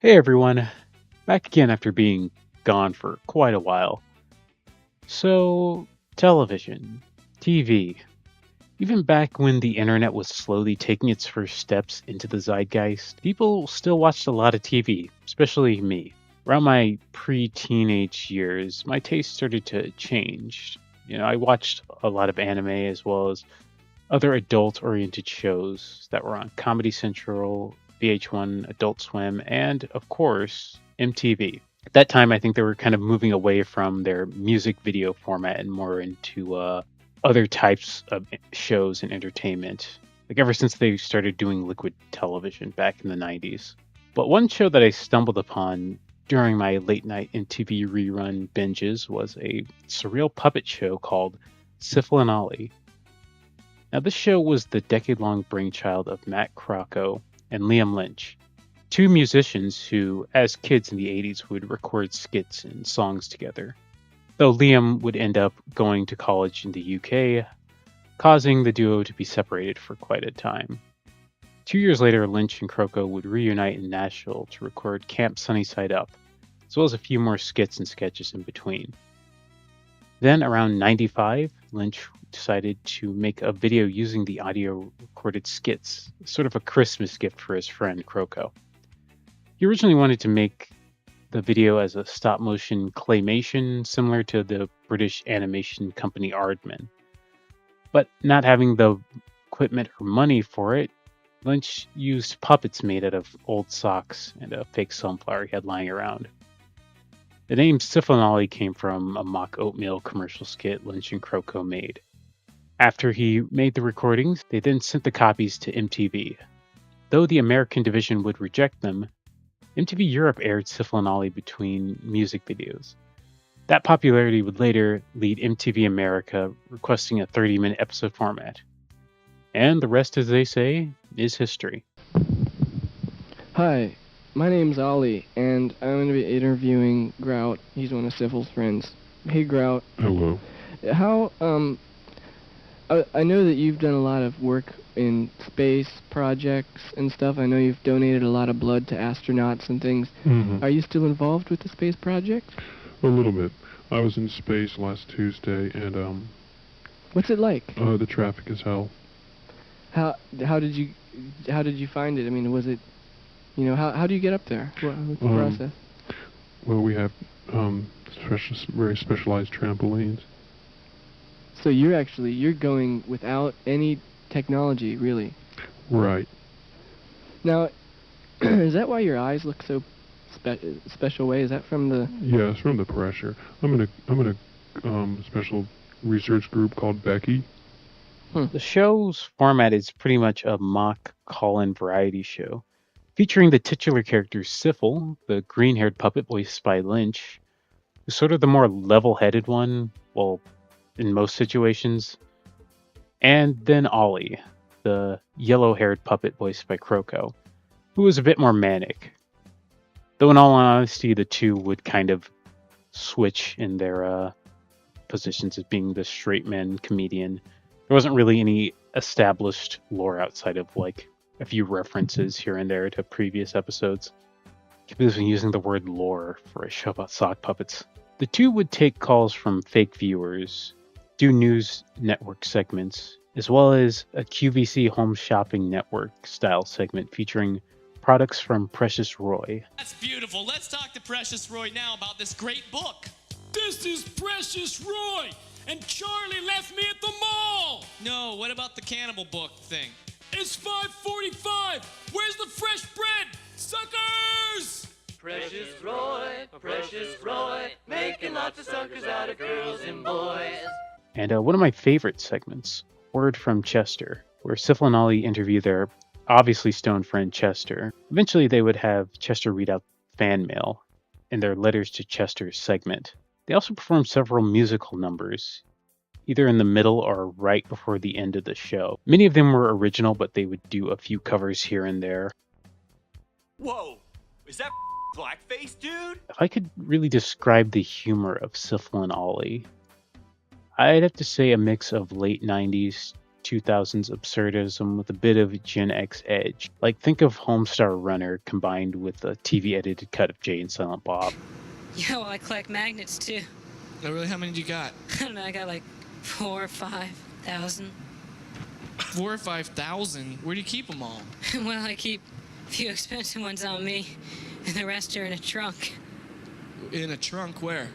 Hey everyone, back again after being gone for quite a while. So, television, TV, even back when the internet was slowly taking its first steps into the zeitgeist, people still watched a lot of TV, especially me. Around my pre teenage years, my taste started to change. I watched a lot of anime as well as other adult oriented shows that were on Comedy Central, VH1, Adult Swim, and of course, MTV. At that time, I think they were kind of moving away from their music video format and more into other types of shows and entertainment. Like ever since they started doing liquid television back in the 90s. But one show that I stumbled upon during my late night MTV rerun binges was a surreal puppet show called Sifl and Olly. Now, this show was the decade long brainchild of Matt Crocco and Liam Lynch, two musicians who, as kids in the 80s, would record skits and songs together. Though Liam would end up going to college in the UK, causing the duo to be separated for quite a time. 2 years later, Lynch and Crocco would reunite in Nashville to record Camp Sunnyside Up, as well as a few more skits and sketches in between. Then, around 95, Lynch decided to make a video using the audio recorded skits, sort of a Christmas gift for his friend Crocco. He originally wanted to make the video as a stop motion claymation similar to the British animation company Aardman. But not having the equipment or money for it, Lynch used puppets made out of old socks and a fake sunflower he had lying around. The name Sifl and Olly came from a mock oatmeal commercial skit Lynch and Crocco made. After he made the recordings, they then sent the copies to MTV. Though the American division would reject them, MTV Europe aired Sifl and Olly between music videos. That popularity would later lead MTV America requesting a 30-minute episode format. And the rest, as they say, is history. Hi, my name's Ollie, and I'm going to be interviewing Grout. He's one of Sifl's friends. Hey, Grout. Hello. How, I know that you've done a lot of work in space projects and stuff. I know you've donated a lot of blood to astronauts and things. Mm-hmm. Are you still involved with the space project? A little bit. I was in space last Tuesday, and, What's it like? the traffic is hell. How did you find it? I mean, was it, how do you get up there? What's the process? Well, we have, very specialized trampolines. So you're going without any technology, really? Right. Now, is that why your eyes look so special way? Is that from the... Yeah, it's from the pressure. I'm in a special research group called Becky. The show's format is pretty much a mock call-in variety show, featuring the titular character Sifl, the green-haired puppet voiced by Lynch, who's sort of the more level-headed one, well, in most situations, and then Ollie, the yellow-haired puppet voiced by Crocco, who was a bit more manic. Though in all honesty, the two would kind of switch in their positions as being the straight man comedian. There wasn't really any established lore outside of like a few references here and there to previous episodes. Keep using the word lore for a show about sock puppets. The two would take calls from fake viewers, do news network segments, as well as a QVC home shopping network style segment featuring products from Precious Roy. That's beautiful. Let's talk to Precious Roy now about this great book. This is Precious Roy, and Charlie left me at the mall. No, what about the cannibal book thing? It's 5:45. Where's the fresh bread? Suckers! Precious Roy, making lots of suckers out of girls and boys. And one of my favorite segments, Word from Chester, where Sifl and Olly interview their obviously stoned friend Chester. Eventually they would have Chester read out fan mail in their Letters to Chester segment. They also performed several musical numbers, either in the middle or right before the end of the show. Many of them were original, but they would do a few covers here and there. Whoa, is that blackface, dude? If I could really describe the humor of Sifl and Olly, I'd have to say a mix of late 90s 2000s absurdism with a bit of a Gen X edge. Like, think of Homestar Runner combined with a TV edited cut of Jay and Silent Bob. Yeah, well, I collect magnets too. Oh, really? How many do you got? I don't know, I got like 4,000 or 5,000. 4,000 or 5,000? Where do you keep them all? Well, I keep a few expensive ones on me, and the rest are in a trunk. In a trunk? Where?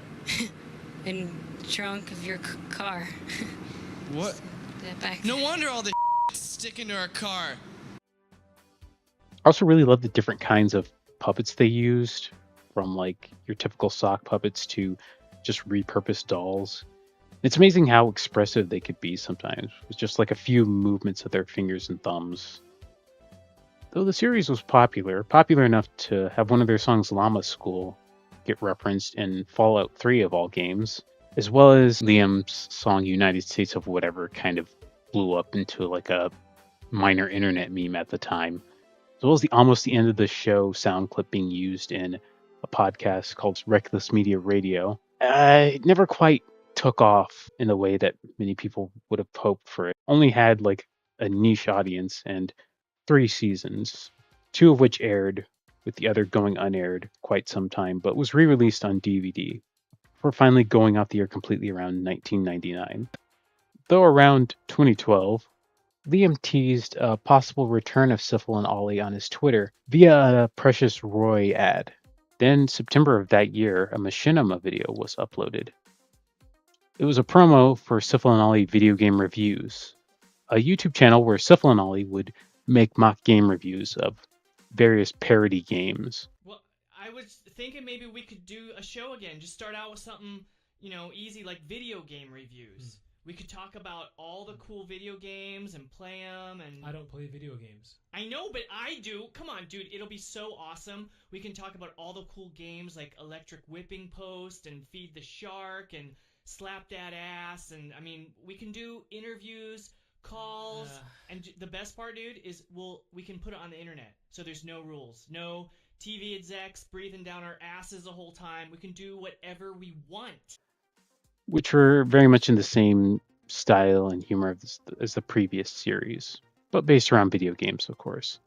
In the trunk of your car. What? Back No wonder all the sticking to our car. I also really love the different kinds of puppets they used, from like your typical sock puppets to just repurposed dolls. It's amazing how expressive they could be sometimes, with just like a few movements of their fingers and thumbs. Though the series was popular enough to have one of their songs, Llama School, get referenced in Fallout 3 of all games, as well as Liam's song United States of Whatever kind of blew up into like a minor internet meme at the time, as well as almost the end of the show sound clip being used in a podcast called Reckless Media Radio. It never quite took off in the way that many people would have hoped for it. Only had like a niche audience and 3 seasons, 2 of which aired, with the other going unaired quite some time, but was re-released on DVD before finally going off the air completely around 1999. Though around 2012, Liam teased a possible return of Sifl and Olly on his Twitter via a Precious Roy ad. Then, September of that year, a machinima video was uploaded. It was a promo for Sifl and Olly video game reviews, a YouTube channel where Sifl and Olly would make mock game reviews of various parody games. Well, I was thinking maybe we could do a show again. Just start out with something, easy like video game reviews. We could talk about all the cool video games and play them. And I don't play video games. I know, but I do. Come on, dude. It'll be so awesome. We can talk about all the cool games like Electric Whipping Post and Feed the Shark and Slap That Ass. And, we can do interviews, calls. And the best part, dude, is we can put it on the internet. So there's no rules. No TV execs breathing down our asses the whole time. We can do whatever we want. Which were very much in the same style and humor as the previous series, but based around video games, of course.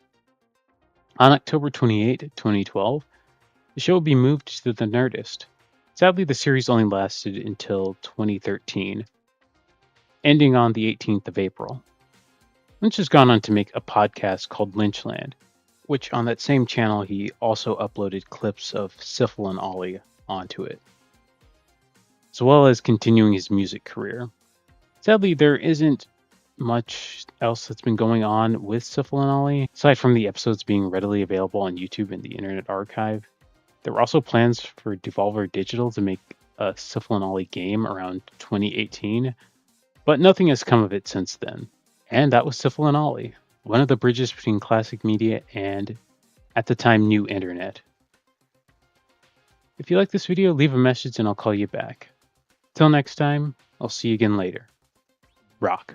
On October 28, 2012, the show would be moved to The Nerdist. Sadly, the series only lasted until 2013, ending on the 18th of April. Lynch has gone on to make a podcast called Lynchland, which on that same channel he also uploaded clips of Sifl and Olly onto it, as well as continuing his music career. Sadly, there isn't much else that's been going on with Sifl and Olly, aside from the episodes being readily available on YouTube and the Internet Archive. There were also plans for Devolver Digital to make a Sifl and Olly game around 2018, but nothing has come of it since then. And that was Sifl and Olly, one of the bridges between classic media and, at the time, new internet. If you like this video, leave a message and I'll call you back. Till next time, I'll see you again later. Rock.